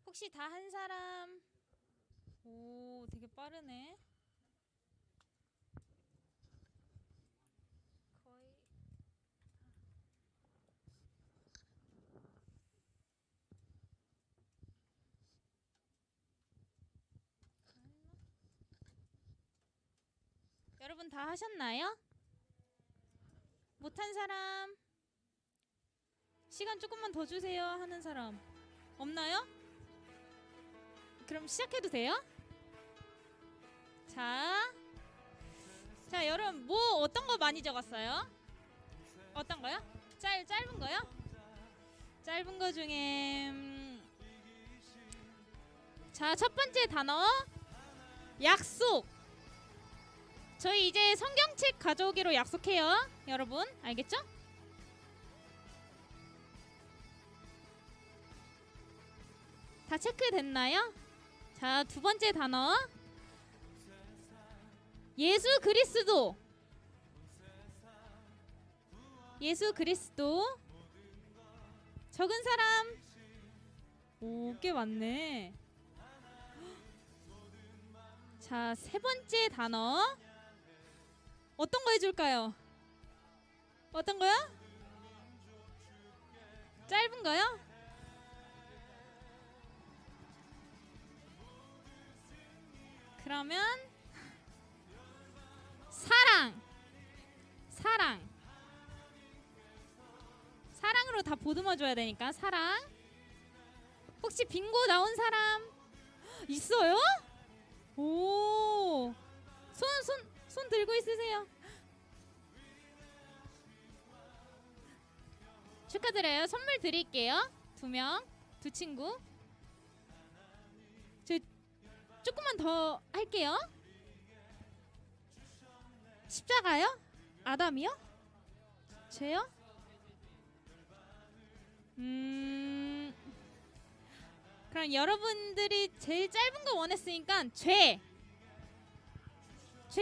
S2: 혹시 다 한 사람? 오, 되게 빠르네. 거의 여러분 다 하셨나요? 못한 사람? 시간 조금만 더 주세요 하는 사람 없나요? 그럼 시작해도 돼요? 자, 여러분 뭐 어떤 거 많이 적었어요? 어떤 거요? 짧은 거요? 짧은 거 중에 자, 첫 번째 단어 약속. 저희 이제 성경책 가져오기로 약속해요. 여러분 알겠죠? 다 체크됐나요? 자, 두 번째 단어 예수 그리스도. 예수 그리스도. 적은 사람? 오, 꽤 많네. 자, 세 번째 단어 어떤 거 해줄까요? 어떤 거요? 짧은 거요? 그러면 사랑. 사랑으로 다 보듬어 줘야 되니까 사랑. 혹시 빙고 나온 사람 있어요? 오, 손 들고 있으세요. 축하드려요. 선물 드릴게요. 2명, 2친구. 저 조금만 더 할게요. 십자가요? 아담이요? 죄요? 그럼 여러분들이 제일 짧은 거 원했으니까 죄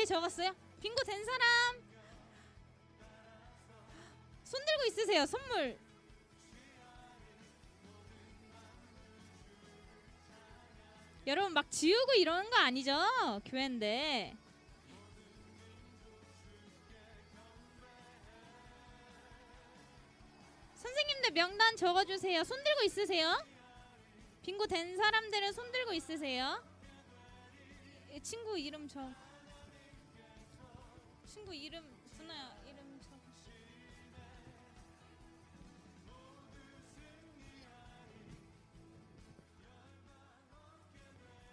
S2: 적었어요? 빙고 된 사람 손 들고 있으세요. 선물. 여러분 막 지우고 이러는 거 아니죠? 교회인데. 선생님들 명단 적어주세요. 손 들고 있으세요? 빙고 된 사람들은 손 들고 있으세요? 친구 이름 친구 이름 준아야 이름 적.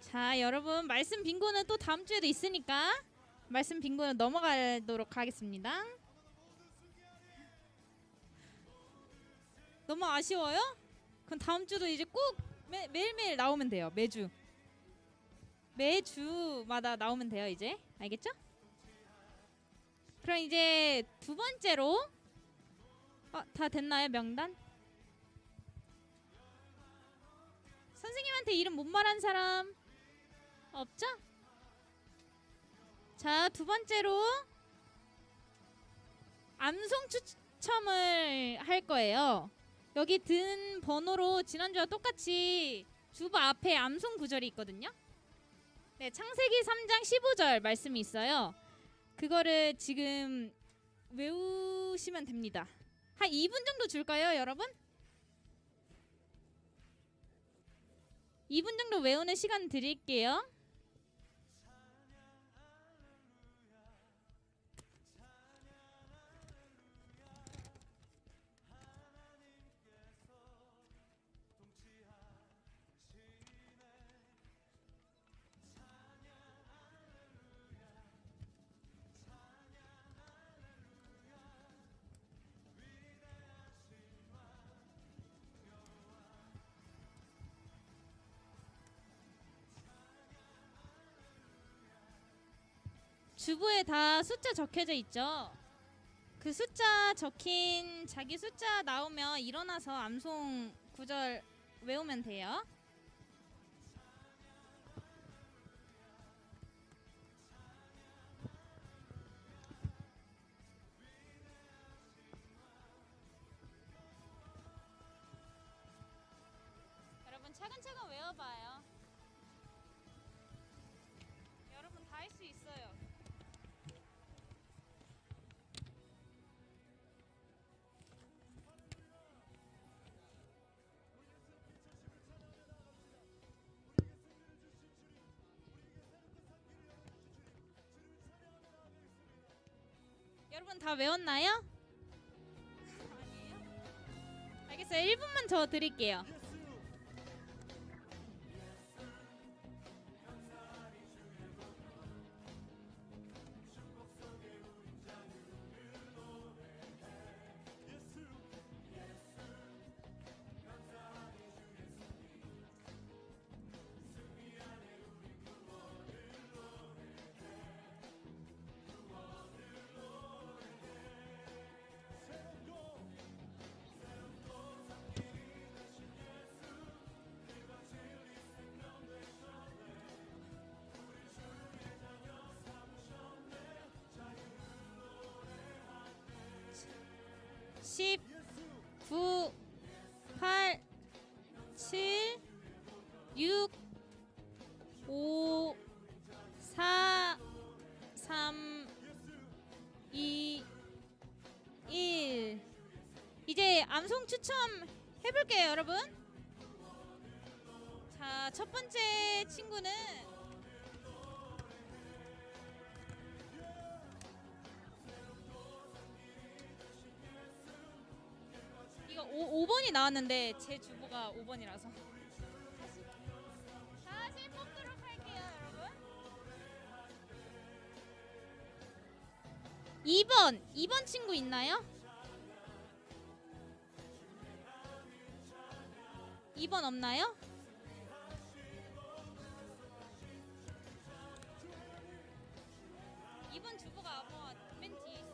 S2: 자, 여러분 말씀 빙고는 또 다음 주에도 있으니까 말씀 빙고는 넘어가도록 하겠습니다. 너무 아쉬워요? 그럼 다음 주도 이제 꼭 매일매일 나오면 돼요. 매주마다 나오면 돼요. 이제 알겠죠? 그럼 이제 두 번째로 다 됐나요? 명단? 선생님한테 이름 못 말한 사람 없죠? 자, 두 번째로 암송 추첨을 할 거예요. 여기 든 번호로 지난주와 똑같이 주보 앞에 암송 구절이 있거든요. 네, 창세기 3장 15절 말씀이 있어요. 그거를 지금 외우시면 됩니다. 한 2분 정도 줄까요, 여러분? 2분 정도 외우는 시간 드릴게요. 주보에 다 숫자 적혀져 있죠. 그 숫자 적힌 자기 숫자 나오면 일어나서 암송 구절 외우면 돼요. 여러분 차근차근 외워봐요. 여러분 다 할 수 있어요. 여러분 다 외웠나요? 아니에요? 알겠어요. 1분만 더 드릴게요. 십, 9, 8, 7, 6, 5, 4, 3, 2, 1. 이제 암송 추첨 해볼게요, 여러분. 자, 첫 번째 친구는 이거 5번이 나왔는데 제 주보가 5번이라서 다시 뽑도록 할게요, 여러분. 2번 친구 있나요? 2번 없나요? 2번 주보가 아마 맨 뒤에 있어요.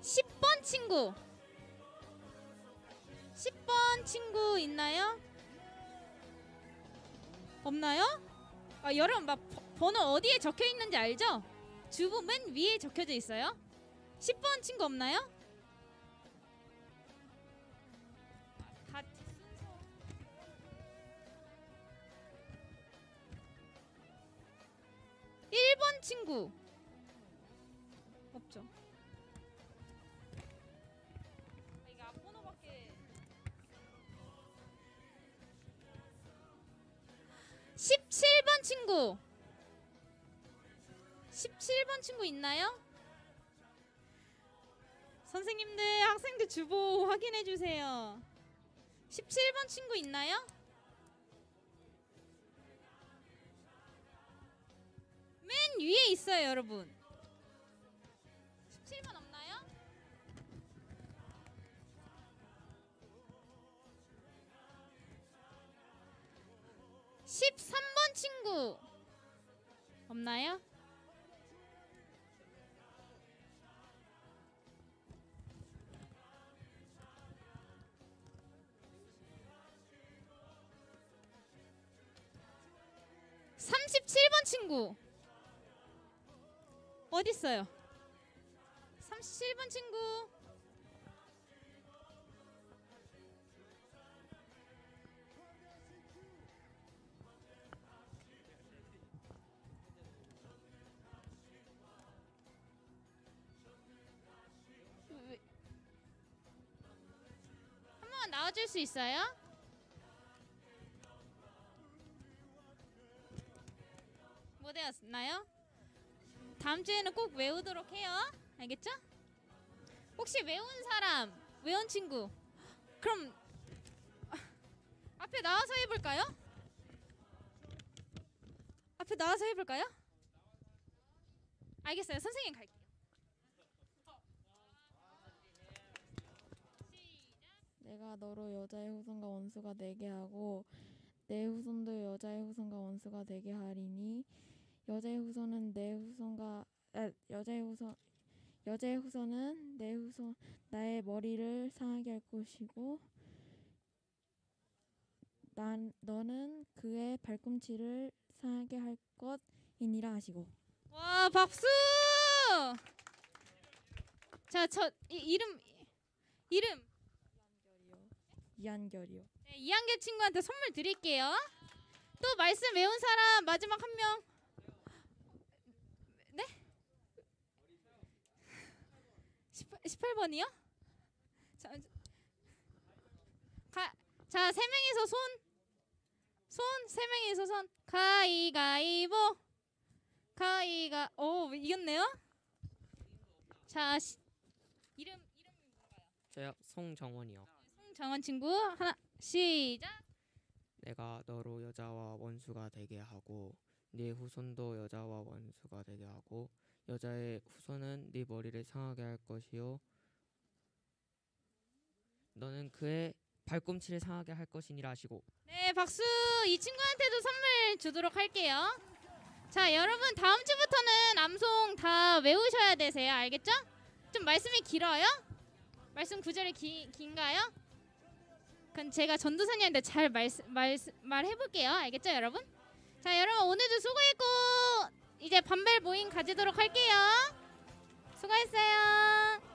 S2: 10번 친구. 10번 친구 있나요? 없나요? 아, 여러분 막 번호 어디에 적혀 있는지 알죠? 주보 맨 위에 적혀져 있어요. 10번 친구 없나요? 다 순서. 1번 친구 없죠? 이게 앞번호밖에. 17번 친구. 17번 친구 있나요? 선생님들, 학생들 주보 확인해 주세요. 17번 친구 있나요? 맨 위에 있어요, 여러분. 17번 없나요? 13번 친구 없나요? (37번) 친구 어디 있어요? 37번 친구. 한 번만 나와줄 수 있어요? 뭐 되었나요? 다음 주에는 꼭 외우도록 해요. 알겠죠? 혹시 외운 사람, 외운 친구, 그럼 앞에 나와서 해볼까요? 앞에 나와서 해볼까요? 알겠어요. 선생님 갈게요.
S3: 내가 너로 여자의 후손과 원수가 되게 하고 내 후손도 여자의 후손과 원수가 되게 하리니 여자의 후손은 나의 머리를 상하게 할 것이고 너는 그의 발꿈치를 상하게 할 것이니라 하시고.
S2: 와, 박수! 자, 이름
S3: 이한결이요.
S2: 네, 이한결 친구한테 선물 드릴게요. 또 말씀 외운 사람 마지막 한 명. 네? 18번이요? 자, 세 명이서 세 명이서 손. 가위가위보. 오, 이겼네요. 자, 이름 뭔가요?
S4: 저요, 송정원이요.
S2: 송정원 친구 하나 시작.
S4: 내가 너로 여자와 원수가 되게 하고 네 후손도 여자와 원수가 되게 하고 여자의 후손은 네 머리를 상하게 할 것이요 너는 그의 발꿈치를 상하게 할 것이니라 하시고.
S2: 네, 박수. 이 친구한테도 선물 주도록 할게요. 자, 여러분 다음 주부터는 암송 다 외우셔야 되세요. 알겠죠? 좀 말씀이 길어요? 말씀 구절이 긴가요? 그럼 제가 전도사님한테 잘 말해볼게요. 알겠죠, 여러분? 자, 여러분 오늘도 수고했고 이제 반벨 모임 가지도록 할게요. 수고했어요.